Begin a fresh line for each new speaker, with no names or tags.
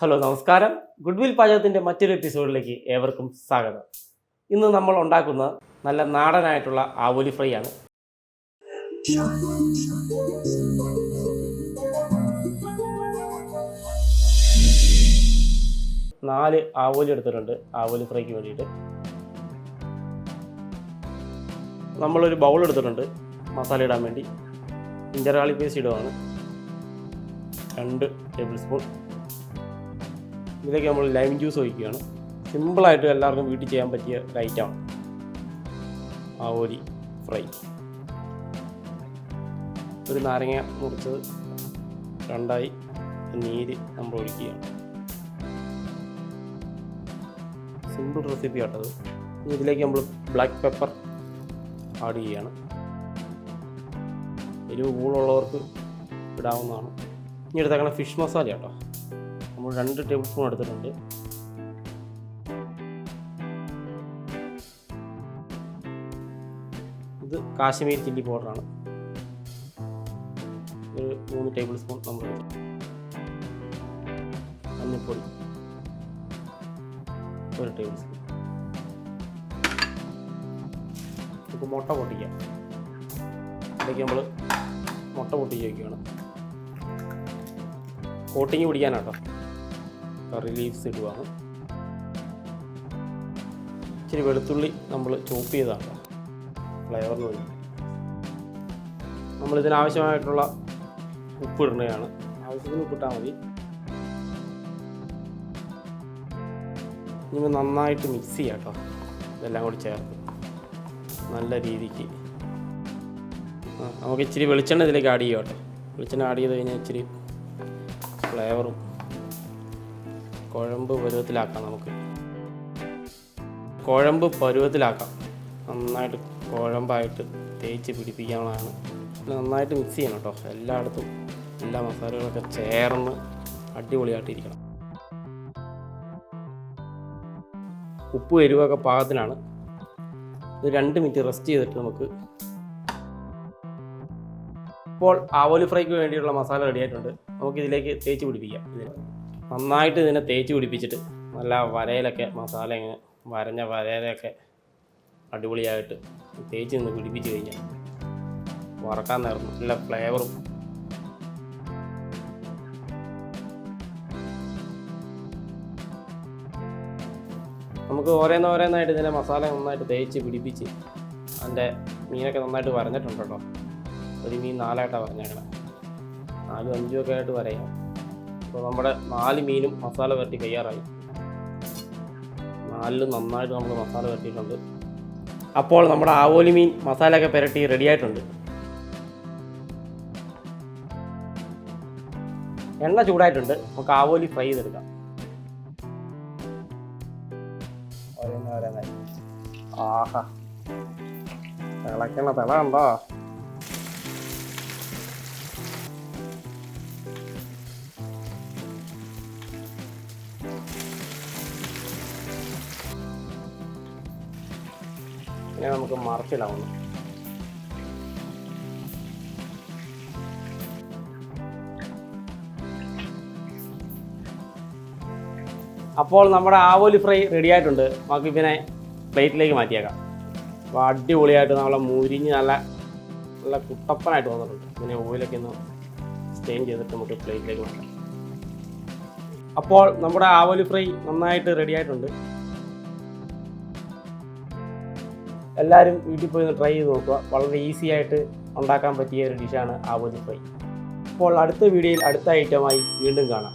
Hello നമസ്കാരം. Good will പാചകത്തിൻ്റെ മറ്റൊരു എപ്പിസോഡിലേക്ക് ഏവർക്കും സ്വാഗതം. ഇന്ന് നമ്മൾ ഉണ്ടാക്കുന്ന നല്ല നാടനായിട്ടുള്ള ആവോലി ഫ്രൈ ആണ്. നാല് ആവോലി എടുത്തിട്ടുണ്ട് ആവോലി ഫ്രൈക്ക് വേണ്ടിയിട്ട്. നമ്മളൊരു ബൗൾ എടുത്തിട്ടുണ്ട് മസാല ഇടാൻ വേണ്ടി. ജിഞ്ചർ ഗാർലിക് പേസ്റ്റ് ഇടുവാണ് 2 ടേബിൾ സ്പൂൺ. ഇതിലേക്ക് നമ്മൾ ലൈം ജ്യൂസ് ഒഴിക്കുകയാണ്. സിമ്പിളായിട്ട് എല്ലാവർക്കും വീട്ടിൽ ചെയ്യാൻ പറ്റിയ ഒരു ഐറ്റമാണ് ആവോലി ഫ്രൈ. ഒരു നാരങ്ങ മുറിച്ചത് 2ആയി നീര് നമ്മൾ ഒഴിക്കുകയാണ്. Simple recipe ആട്ടത്. ഇതിലേക്ക് നമ്മൾ ബ്ലാക്ക് പെപ്പർ ആഡ് ചെയ്യുകയാണ്. എരിവ് കൂടുതലുള്ളവർക്ക് ഇടാവുന്നതാണ്. ഇനി എടുത്തേക്കണ ഫിഷ് മസാല കേട്ടോ. നമ്മൾ 2 ടേബിൾ സ്പൂൺ എടുത്തിട്ടുണ്ട്. ഇത് കാശ്മീരി ചില്ലി പൗഡറാണ്. ഒരു 3 ടേബിൾ സ്പൂൺ നമ്മൾ മഞ്ഞൾപ്പൊടി 1 ടേബിൾ സ്പൂൺ. നമുക്ക് മുട്ട പൊട്ടിക്കാം. ഇതിലേക്ക് നമ്മൾ മുട്ട പൊട്ടിച്ച് വയ്ക്കുകയാണ്. കോട്ടിങ് പിടിക്കാനാട്ടോ. കറി ലീവ്സ് ഇടുവാണ്. ഇച്ചിരി വെളുത്തുള്ളി നമ്മൾ ചോപ്പ് ചെയ്താണ് ഫ്ലേവറിന് വേണ്ടി. നമ്മളിതിനാവശ്യമായിട്ടുള്ള ഉപ്പ് ഇടുന്നതാണ്. ആവശ്യത്തിന് ഉപ്പിട്ടാൽ മതി. ഇനി നന്നായിട്ട് മിക്സ് ചെയ്യാം കേട്ടോ. ഇതെല്ലാം കൂടി ചേർത്ത് നല്ല രീതിക്ക് നമുക്ക് ഇച്ചിരി വെളിച്ചെണ്ണ ഇതിലേക്ക് ആഡ് ചെയ്യാം കേട്ടോ. വെളിച്ചെണ്ണ ആഡ് ചെയ്ത് കഴിഞ്ഞാൽ ഇച്ചിരി ഫ്ലേവറും കുഴമ്പ് പരുവത്തിലാക്കാം. നമുക്ക് കുഴമ്പ് പരുവത്തിലാക്കാം. നന്നായിട്ട് കുഴമ്പായിട്ട് തേച്ച് പിടിപ്പിക്കാനുള്ളതാണ്. നന്നായിട്ട് മിക്സ് ചെയ്യണം കേട്ടോ. എല്ലായിടത്തും എല്ലാ മസാലകളൊക്കെ ചേർന്ന് അടിപൊളിയായിട്ടിരിക്കണം. ഉപ്പ് എരിവൊക്കെ പാകത്തിനാണ്. ഇത് 2 മിനിറ്റ് റെസ്റ്റ് ചെയ്തിട്ട് നമുക്ക്. ഇപ്പോൾ ആവോലി ഫ്രൈക്ക് വേണ്ടിയുള്ള മസാല റെഡിയായിട്ടുണ്ട്. നമുക്കിതിലേക്ക് തേച്ച് പിടിപ്പിക്കാം. നന്നായിട്ട് ഇതിനെ തേച്ച് പിടിപ്പിച്ചിട്ട് നല്ല വരയിലൊക്കെ മസാല ഇങ്ങനെ വരഞ്ഞ വരയിലൊക്കെ അടിപൊളിയായിട്ട് തേച്ച് നിന്ന് പിടിപ്പിച്ച് കഴിഞ്ഞാൽ വറക്കാൻ നേർന്നു നല്ല ഫ്ലേവറും. നമുക്ക് ഓരോന്നായിട്ട് ഇതിനെ മസാല നന്നായിട്ട് തേച്ച് പിടിപ്പിച്ച് അതിൻ്റെ മീനൊക്കെ നന്നായിട്ട് വരഞ്ഞിട്ടുണ്ട് കേട്ടോ. ഒരു മീൻ 4ആയിട്ടാണ് വരഞ്ഞേക്കണം. 4, 5 ഒക്കെ ആയിട്ട് വരയാം. അപ്പോൾ നമ്മുടെ 4 മീനും മസാല പുരട്ടി തയ്യാറായി. 4 നന്നായിട്ട് നമ്മൾ മസാല പുരട്ടിയിട്ടുണ്ട്. അപ്പോൾ നമ്മുടെ ആവോലി മീൻ മസാലയൊക്കെ പുരട്ടി റെഡി ആയിട്ടുണ്ട്. എണ്ണ ചൂടായിട്ടുണ്ട്. നമുക്ക് ആവോലി ഫ്രൈ ചെയ്തെടുക്കാം. ആഹാ, തിളക്കണ തിള ഉണ്ടോ? ഇങ്ങനെ നമുക്ക് മറിച്ചിടാവുന്നു. അപ്പോൾ നമ്മുടെ ആവോലി ഫ്രൈ റെഡി ആയിട്ടുണ്ട്. നമുക്ക് ഇതിനെ പ്ലേറ്റിലേക്ക് മാറ്റിയേക്കാം. അപ്പോൾ അടിപൊളിയായിട്ട് നമ്മളെ മുരിഞ്ഞ് നല്ല നല്ല കുട്ടപ്പനായിട്ട് വന്നിട്ടുണ്ട്. ഇങ്ങനെ ഓയിലൊക്കെ ഒന്ന് സ്റ്റെയിൻ ചെയ്തിട്ട് നമുക്ക് പ്ലേറ്റിലേക്ക് മാറ്റാം. അപ്പോൾ നമ്മുടെ ആവോലി ഫ്രൈ നന്നായിട്ട് റെഡി ആയിട്ടുണ്ട്. എല്ലാവരും വീട്ടിൽ പോയി ഒന്ന് ട്രൈ ചെയ്ത് നോക്കുക. വളരെ ഈസി ആയിട്ട് ഉണ്ടാക്കാൻ പറ്റിയ ഒരു ഡിഷാണ് ആവോലി ഫ്രൈ. അപ്പോൾ അടുത്ത വീഡിയോയിൽ അടുത്ത ഐറ്റമായി വീണ്ടും കാണാം.